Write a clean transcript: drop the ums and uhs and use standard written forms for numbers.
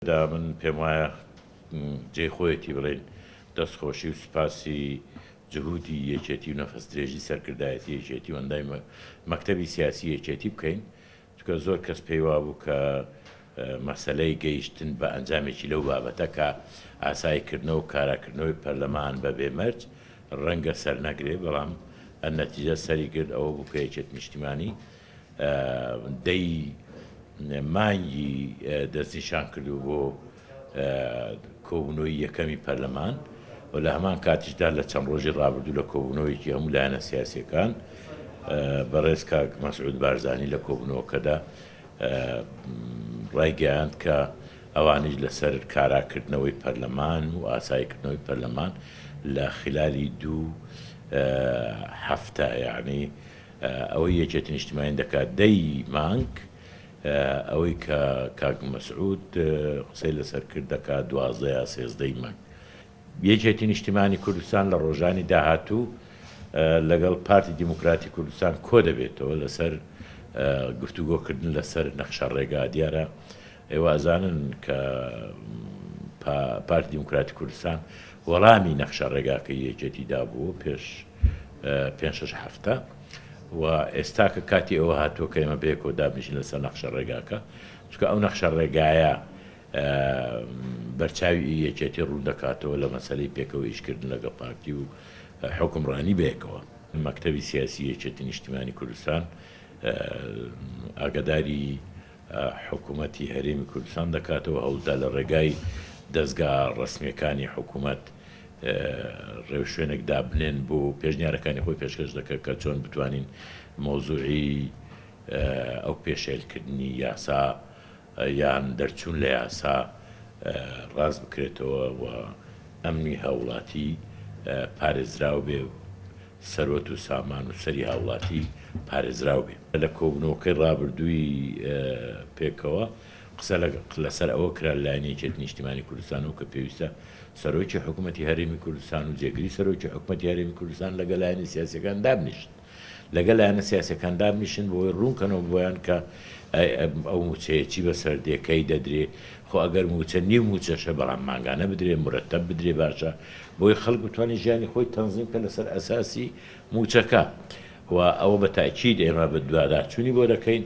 دا من پێم وایە جێ خۆیەتی بڵێن دەستخۆشی و سوپاسی جهودی یەکێتی و نەفەس درێژی سەرکردایەتی یەکێتی وەندای مەکتەبی سیاسی یەکێتی بکەین چکە زۆر کەس پێی وابوو کە مەسەلەی گەیشتن بە ئەنجامێکی لەو بابەتە کە ئاساییکردنەوە و کاراکردنەوەی پەرلەمان بە بێمەرج ڕەنگە سەر نەگرێ بەڵام نەتیجە سەری کرد ئەوە بوو کە یەکێت نیشتیمانی دەی مانگی دەستنیشان کردو بۆ کۆبوونەوەی یەکەمی پەرلەمان و لە هەمان کاتیشدا لە چەند ڕۆژی ڕابردوو لە کۆبوونەوەیکی هەموو لایەنە سیاسیەکان بەڕێز کاک مەسعود بارزانی لە کۆبوونەوەکەدا ڕایگەیاند کە ئەوانیش لەسەر کاراکردنەوەی پەرلەمان و ئاساییکردنەوەی پەرلەمان لە خلالی دوو هەفتە یعنی ئەوەی یەکێتی نیشتیمانی دەکات دەی مانگ ئەوەی کە کاک مەسعود قسەی لەسەر کرد دەکات 12 یا 13 مانگ. یەکێتی نیشتیمانی کوردستان لە ڕۆژانی داهاتوو لەگەڵ پارتی دیموکراتی کوردستان کۆ دەبێتەوە لەسەر گفتوگۆکردن لەسەر نەخشە ڕێگا. دیارە ئێوە ئەزانن کە پارتی دیموکراتی کوردستان وەڵامی نەخشە ڕێگاکە یەکێتی دابووە پێش 5-6 هەفتە و ئێستا کە کاتی ئەوە هاتووە کە ئێمە بەیەکەوە دابنیشین لەسەر نەخشە ڕێگاکە چونکە ئەو نەخشە ڕێگایە بەرچاوی یەکێتی ڕوون دەکاتەوە لە مەسەلەی پێکەوە ئیشکردن لەگەڵ پارتی و حکومڕانی بەیەکەوە. مەکتەبی سیاسی یەکێتی نیشتیمانی کوردستان ئاگاداری حکوومەتی هەرێمی کوردستان دەکاتەوە هەوڵدا لە ڕێگای دەستگا ڕسمیەکانی حکوومەت ڕێو شوێنێک دابنێن بۆ پێشنیارەکانی خۆی پێشکەش دەکات کە چۆن بتوانین مۆزوعی ئەو پێشێلکردنی یاسا یان دەرچوون لە یاسا ڕاست بکرێتەوە و ئەمنی هاوڵاتی پارێزراو بێ سەرۆت و سامان و سەری هاوڵاتی پارێزراو بێ. لە کۆبوونەوەکەی ڕابردووی پێکەوە قسە لەسەر ئەوە کرا لایەنی یەکێتی نیشتیمانی کوردستان و کە پێویستە سەرۆکی حکوومەتی هەرێمی کوردستان و جێگری سەرۆکی حکوومەتی هەرێمی کوردستان لەگەڵ لایەنی سیاسیەکان دابنیشن لەگەڵ لایەنە سیاسیەکان دابنیشن بۆی ڕوونکەنەوە بۆیان کە ئەو موچەیەکی بە سەردێکەی دەدرێ خۆ ئەگەر موچە نیو موچەشە بەڵام ماگانە بدرێ مرەتەب بدرێ باشە بۆی خەڵک بتوانێت ژیانی خۆی تەنزیم کە لەسەر ئەساسی موچەکە و ئەوە بە تاکید ئێمە بە دوواداچوونی بۆ دەکەین.